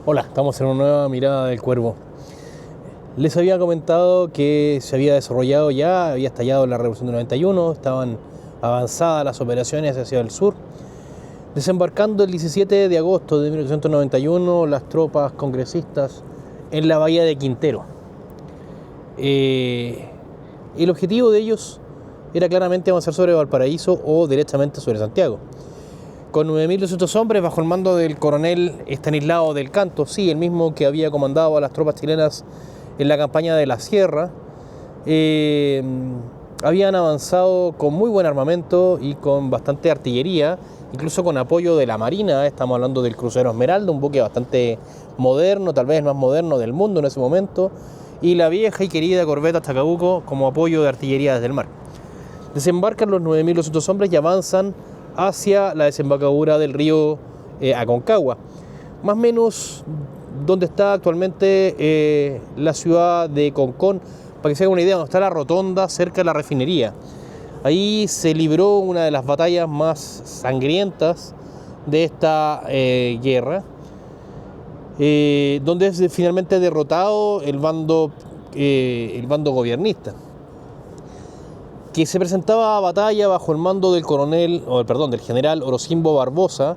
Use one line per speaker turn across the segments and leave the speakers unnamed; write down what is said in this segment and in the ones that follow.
Hola, estamos en una nueva mirada del Cuervo. Les había comentado que se había desarrollado ya, había estallado la Revolución del 91, estaban avanzadas las operaciones hacia el sur. Desembarcando el 17 de agosto de 1891 las tropas congresistas en la bahía de Quintero. El objetivo de ellos era claramente avanzar sobre Valparaíso o directamente sobre Santiago. Con 9.200 hombres bajo el mando del coronel Estanislao del Canto, sí, el mismo que había comandado a las tropas chilenas en la campaña de la Sierra, habían avanzado con muy buen armamento y con bastante artillería, incluso con apoyo de la Marina. Estamos hablando del crucero Esmeralda, un buque bastante moderno, tal vez el más moderno del mundo en ese momento, y la vieja y querida corbeta Chacabuco como apoyo de artillería desde el mar. Desembarcan los 9.200 hombres y avanzan hacia la desembocadura del río Aconcagua, más o menos donde está actualmente la ciudad de Concón. Para que se haga una idea, donde está la rotonda cerca de la refinería. Ahí se libró una de las batallas más sangrientas de esta guerra, donde es finalmente derrotado el bando gobiernista, que se presentaba a batalla bajo el mando del del general Orocimbo Barbosa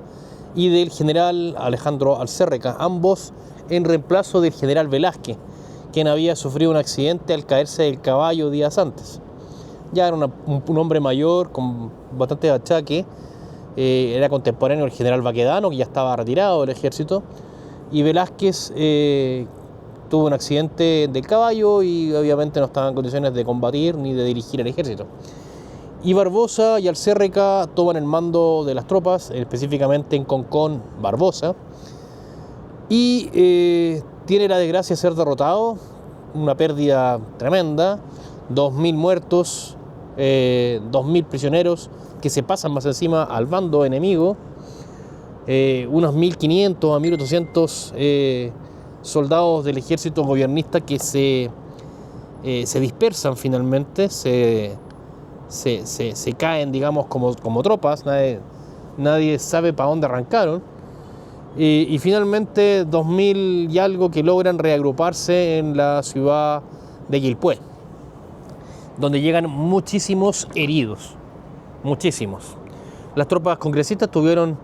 y del general Alejandro Alcérreca, ambos en reemplazo del general Velázquez, quien había sufrido un accidente al caerse del caballo días antes. Ya era un hombre mayor, con bastante achaque, era contemporáneo del general Baquedano, que ya estaba retirado del ejército, y Velázquez tuvo un accidente del caballo y obviamente no estaba en condiciones de combatir ni de dirigir el ejército. Y Barbosa y Alcérreca toman el mando de las tropas, específicamente en Concón Barbosa, y tiene la desgracia de ser derrotado, una pérdida tremenda, 2.000 muertos, 2.000 prisioneros que se pasan más encima al bando enemigo, unos 1.500 a 1.800 soldados del ejército gobiernista que se dispersan finalmente, se caen, digamos, como tropas, nadie sabe para dónde arrancaron, y finalmente 2.000 y algo que logran reagruparse en la ciudad de Quilpué, donde llegan muchísimos heridos, muchísimos. Las tropas congresistas tuvieron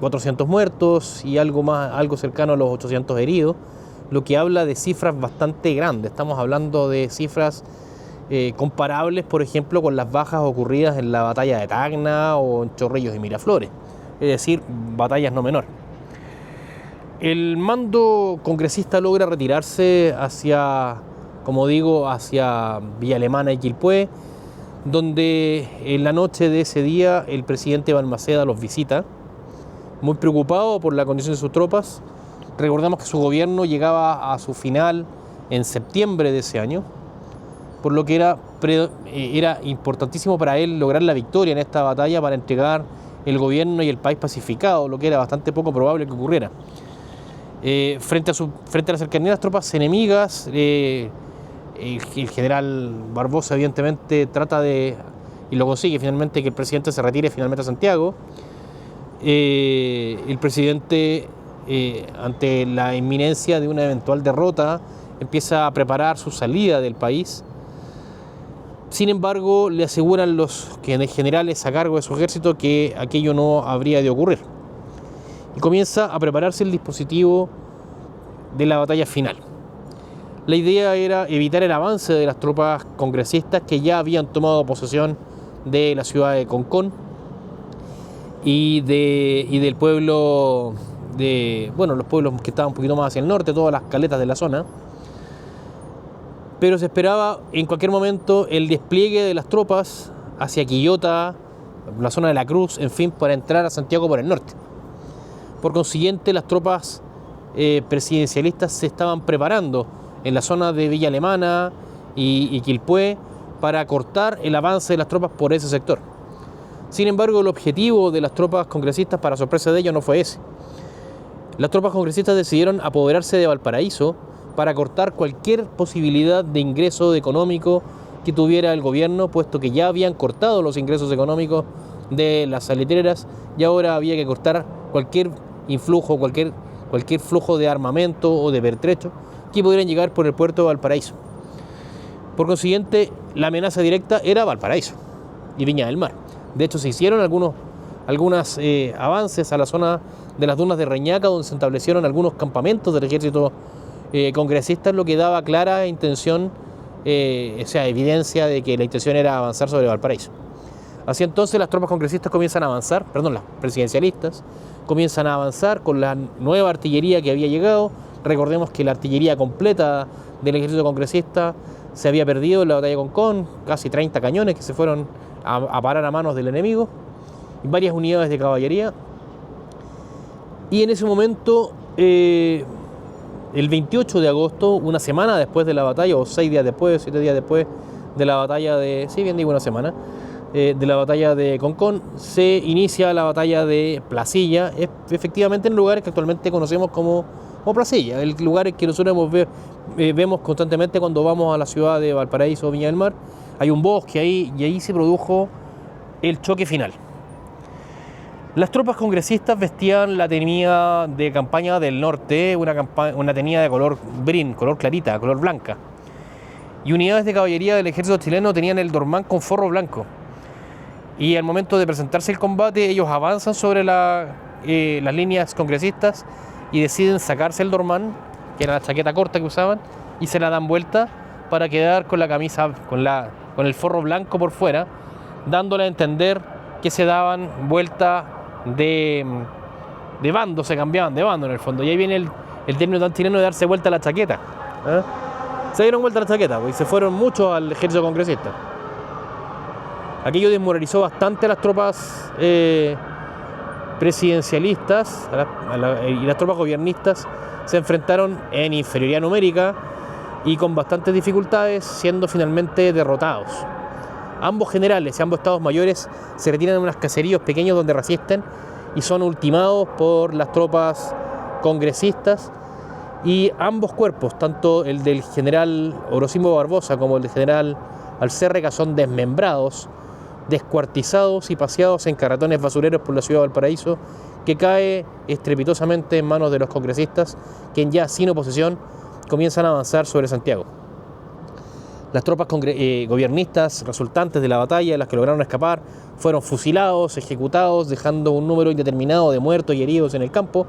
400 muertos y algo cercano a los 800 heridos, lo que habla de cifras bastante grandes. Estamos hablando de cifras comparables, por ejemplo, con las bajas ocurridas en la batalla de Tacna o en Chorrillos y Miraflores, es decir, batallas no menores. El mando congresista logra retirarse hacia Villa Alemana y Quilpué, donde en la noche de ese día el presidente Balmaceda los visita, muy preocupado por la condición de sus tropas. Recordemos que su gobierno llegaba a su final en septiembre de ese año, por lo que era importantísimo para él lograr la victoria en esta batalla para entregar el gobierno y el país pacificado, lo que era bastante poco probable que ocurriera. Frente a la cercanía de las tropas enemigas, el general Barbosa evidentemente y lo consigue finalmente, que el presidente se retire finalmente a Santiago. El presidente, ante la inminencia de una eventual derrota, empieza a preparar su salida del país. Sin embargo, le aseguran los generales a cargo de su ejército que aquello no habría de ocurrir. Y comienza a prepararse el dispositivo de la batalla final. La idea era evitar el avance de las tropas congresistas que ya habían tomado posesión de la ciudad de Concón y del pueblo los pueblos que estaban un poquito más hacia el norte, todas las caletas de la zona. Pero se esperaba en cualquier momento el despliegue de las tropas hacia Quillota, la zona de la Cruz, en fin, para entrar a Santiago por el norte. Por consiguiente, las tropas presidencialistas se estaban preparando en la zona de Villa Alemana y Quilpué para cortar el avance de las tropas por ese sector. Sin embargo, el objetivo de las tropas congresistas, para sorpresa de ellos, no fue ese. Las tropas congresistas decidieron apoderarse de Valparaíso para cortar cualquier posibilidad de ingreso económico que tuviera el gobierno, puesto que ya habían cortado los ingresos económicos de las salitreras y ahora había que cortar cualquier influjo, cualquier cualquier flujo de armamento o de pertrecho que pudieran llegar por el puerto de Valparaíso. Por consiguiente, la amenaza directa era Valparaíso y Viña del Mar. De hecho, se hicieron algunos avances a la zona de las dunas de Reñaca, donde se establecieron algunos campamentos del ejército congresista, lo que daba clara intención, evidencia de que la intención era avanzar sobre Valparaíso. Así entonces las tropas congresistas comienzan a avanzar, las presidencialistas comienzan a avanzar con la nueva artillería que había llegado. Recordemos que la artillería completa del ejército congresista se había perdido en la batalla de Concón, casi 30 cañones que se fueron a parar a manos del enemigo, y varias unidades de caballería. Y en ese momento, el 28 de agosto, una semana después de la batalla, o 6 días después, 7 días después de la batalla de, sí, bien digo una semana, de la batalla de Concón, se inicia la batalla de Placilla, efectivamente en lugares que actualmente conocemos como Placilla, el lugar que nosotros vemos constantemente cuando vamos a la ciudad de Valparaíso o Viña del Mar. Hay un bosque ahí y ahí se produjo el choque final. Las tropas congresistas vestían la tenida de campaña del norte, una tenida de color brin, color clarita, color blanca. Y unidades de caballería del ejército chileno tenían el dormán con forro blanco. Y al momento de presentarse el combate, ellos avanzan sobre las líneas congresistas y deciden sacarse el dormán, que era la chaqueta corta que usaban, y se la dan vuelta para quedar con la camisa, con el forro blanco por fuera, dándole a entender que se daban vuelta de bando, se cambiaban de bando en el fondo. Y ahí viene el término tan chileno de darse vuelta a la chaqueta. Se dieron vuelta a la chaqueta, pues, y se fueron muchos al ejército congresista. Aquello desmoralizó bastante a las tropas presidencialistas y las tropas gobiernistas se enfrentaron en inferioridad numérica y con bastantes dificultades, siendo finalmente derrotados. Ambos generales y ambos estados mayores se retiran en unos caseríos pequeños donde resisten y son ultimados por las tropas congresistas, y ambos cuerpos, tanto el del general Orosimo Barbosa como el del general Alcérreca, son desmembrados, descuartizados y paseados en carretones basureros por la ciudad de Valparaíso, que cae estrepitosamente en manos de los congresistas, quienes ya sin oposición comienzan a avanzar sobre Santiago. Las tropas gobiernistas resultantes de la batalla, las que lograron escapar, fueron fusilados, ejecutados, dejando un número indeterminado de muertos y heridos en el campo,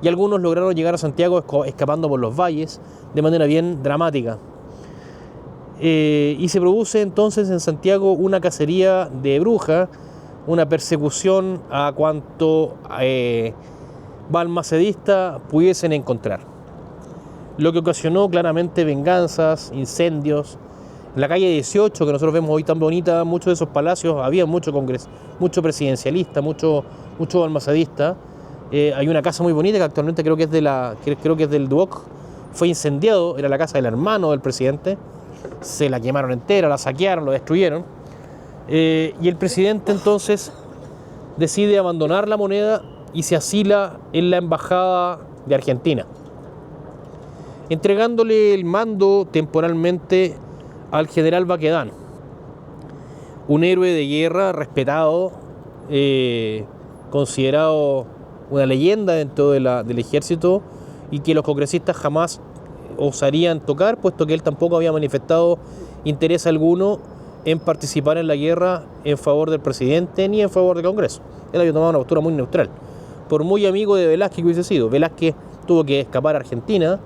y algunos lograron llegar a Santiago escapando por los valles de manera bien dramática. Y se produce entonces en Santiago una cacería de bruja, una persecución a cuanto balmacedista pudiesen encontrar, lo que ocasionó claramente venganzas, incendios. En la calle 18, que nosotros vemos hoy tan bonita, muchos de esos palacios, había mucho presidencialista, mucho balmacedista. Hay una casa muy bonita que actualmente creo que es del Duoc, fue incendiado, era la casa del hermano del presidente. Se la quemaron entera, la saquearon, lo destruyeron. Y el presidente entonces decide abandonar la moneda y se asila en la embajada de Argentina, entregándole el mando temporalmente al general Baquedano, un héroe de guerra respetado, considerado una leyenda dentro del ejército, y que los congresistas jamás osarían tocar, puesto que él tampoco había manifestado interés alguno en participar en la guerra en favor del presidente ni en favor del Congreso. Él había tomado una postura muy neutral, por muy amigo de Velázquez que hubiese sido. Velázquez tuvo que escapar a Argentina,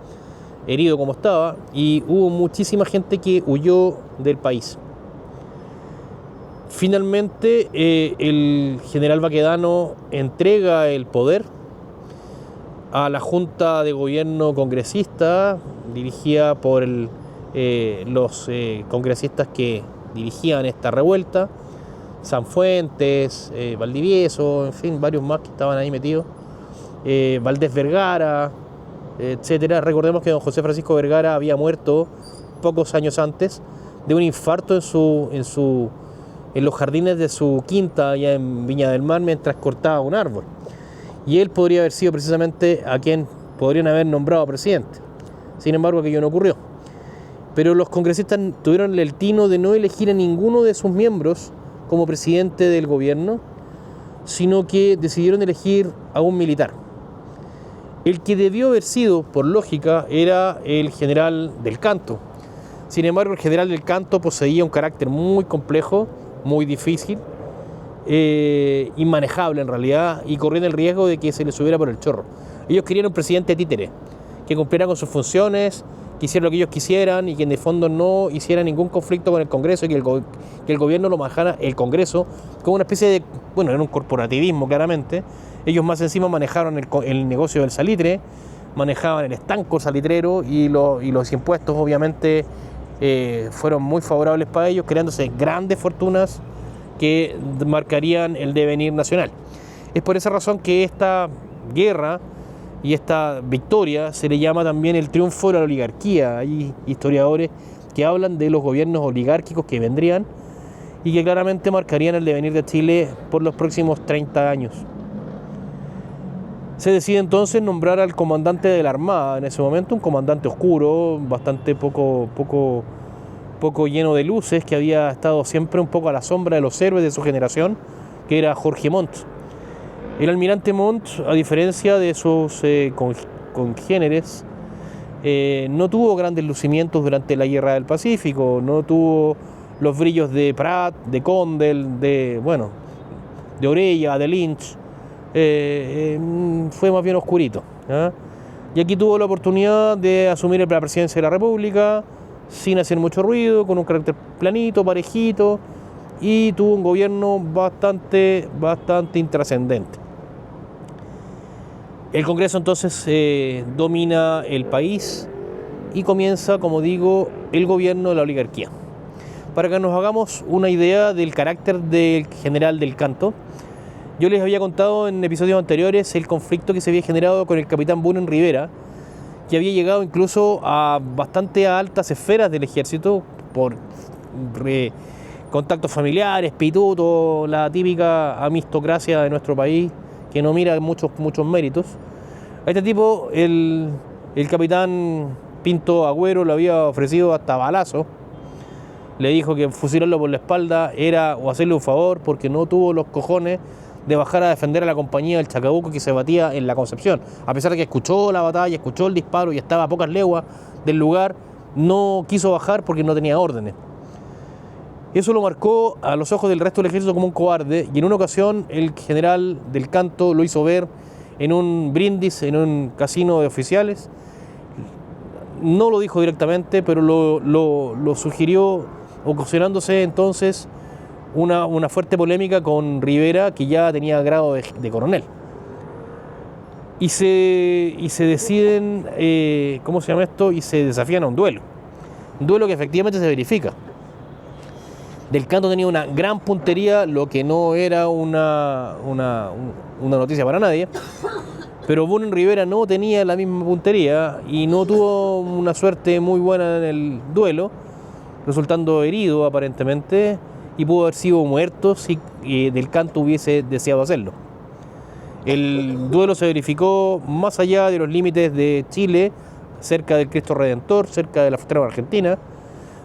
herido como estaba, y hubo muchísima gente que huyó del país. Finalmente, el general Baquedano entrega el poder a la Junta de Gobierno congresista, dirigida por los congresistas que dirigían esta revuelta, Sanfuentes, Valdivieso, en fin, varios más que estaban ahí metidos, Valdés Vergara, etcétera. Recordemos que don José Francisco Vergara había muerto pocos años antes de un infarto en los jardines de su quinta allá en Viña del Mar mientras cortaba un árbol. Y él podría haber sido precisamente a quien podrían haber nombrado presidente. Sin embargo, aquello no ocurrió. Pero los congresistas tuvieron el tino de no elegir a ninguno de sus miembros como presidente del gobierno, sino que decidieron elegir a un militar. El que debió haber sido, por lógica, era el general del Canto. Sin embargo, el general del Canto poseía un carácter muy complejo, muy difícil, inmanejable en realidad, y corrían el riesgo de que se les subiera por el chorro. Ellos querían un presidente títere, que cumpliera con sus funciones, que hiciera lo que ellos quisieran y que en el fondo no hiciera ningún conflicto con el Congreso y que el gobierno lo manejara el Congreso como una especie de, bueno, era un corporativismo claramente. Ellos más encima manejaron el negocio del salitre, manejaban el estanco salitrero y los impuestos obviamente fueron muy favorables para ellos, creándose grandes fortunas que marcarían el devenir nacional. Es por esa razón que esta guerra y esta victoria se le llama también el triunfo de la oligarquía. Hay historiadores que hablan de los gobiernos oligárquicos que vendrían y que claramente marcarían el devenir de Chile por los próximos 30 años. Se decide entonces nombrar al comandante de la Armada en ese momento, un comandante oscuro, bastante poco lleno de luces, que había estado siempre un poco a la sombra de los héroes de su generación, que era Jorge Montt. El almirante Montt, a diferencia de sus congéneres, no tuvo grandes lucimientos durante la Guerra del Pacífico, no tuvo los brillos de Prat, de Condell, de Orella, de Lynch. Fue más bien oscurito, ¿eh? Y aquí tuvo la oportunidad de asumir la presidencia de la República sin hacer mucho ruido, con un carácter planito, parejito, y tuvo un gobierno bastante intrascendente. El Congreso entonces domina el país y comienza, como digo, el gobierno de la oligarquía. Para que nos hagamos una idea del carácter del general del Canto, yo les había contado en episodios anteriores el conflicto que se había generado con el capitán Bunen Rivera, que había llegado incluso a bastante altas esferas del ejército por contactos familiares, pitutos, la típica amistocracia de nuestro país que no mira muchos méritos. A este tipo, el capitán Pinto Agüero le había ofrecido hasta balazo. Le dijo que fusilarlo por la espalda era o hacerle un favor porque no tuvo los cojones de bajar a defender a la compañía del Chacabuco que se batía en la Concepción. A pesar de que escuchó la batalla, escuchó el disparo y estaba a pocas leguas del lugar, no quiso bajar porque no tenía órdenes. Eso lo marcó a los ojos del resto del ejército como un cobarde, y en una ocasión el general del Canto lo hizo ver en un brindis, en un casino de oficiales. No lo dijo directamente, pero lo sugirió, ocasionándose entonces una fuerte polémica con Rivera, que ya tenía grado de coronel. Y se deciden, ¿cómo se llama esto? Y se desafían a un duelo. Un duelo que efectivamente se verifica. Del Canto tenía una gran puntería, lo que no era una noticia para nadie, pero Bunen Rivera no tenía la misma puntería y no tuvo una suerte muy buena en el duelo, resultando herido aparentemente, y pudo haber sido muerto si Del Canto hubiese deseado hacerlo. El duelo se verificó más allá de los límites de Chile, cerca del Cristo Redentor, cerca de la frontera argentina,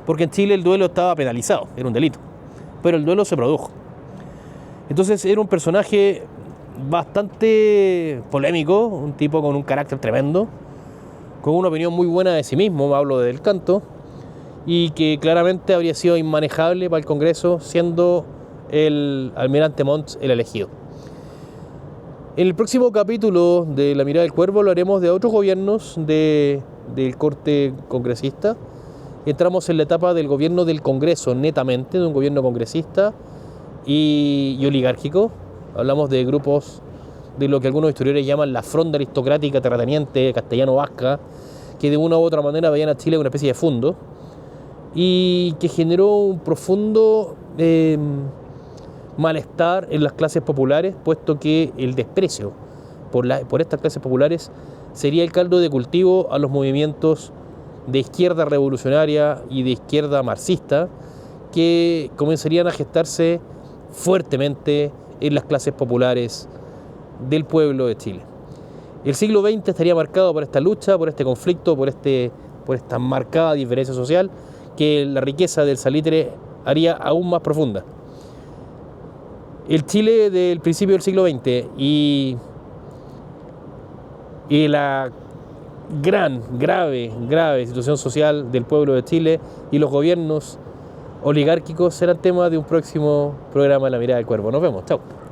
porque en Chile el duelo estaba penalizado, era un delito, pero el duelo se produjo. Entonces era un personaje bastante polémico, un tipo con un carácter tremendo, con una opinión muy buena de sí mismo, hablo de Del Canto, y que claramente habría sido inmanejable para el Congreso, siendo el almirante Montt el elegido. En el próximo capítulo de La Mirada del Cuervo hablaremos de otros gobiernos del corte congresista. Entramos en la etapa del gobierno del Congreso, netamente, de un gobierno congresista y oligárquico. Hablamos de grupos de lo que algunos historiadores llaman la fronda aristocrática terrateniente castellano-vasca, que de una u otra manera veían a Chile como una especie de fundo, y que generó un profundo malestar en las clases populares, puesto que el desprecio por estas clases populares sería el caldo de cultivo a los movimientos de izquierda revolucionaria y de izquierda marxista, que comenzarían a gestarse fuertemente en las clases populares del pueblo de Chile. El siglo XX estaría marcado por esta lucha, por este conflicto, por esta marcada diferencia social, que la riqueza del salitre haría aún más profunda. El Chile del principio del siglo XX y y la grave situación social del pueblo de Chile y los gobiernos oligárquicos serán tema de un próximo programa de La Mirada del Cuervo. Nos vemos, chao.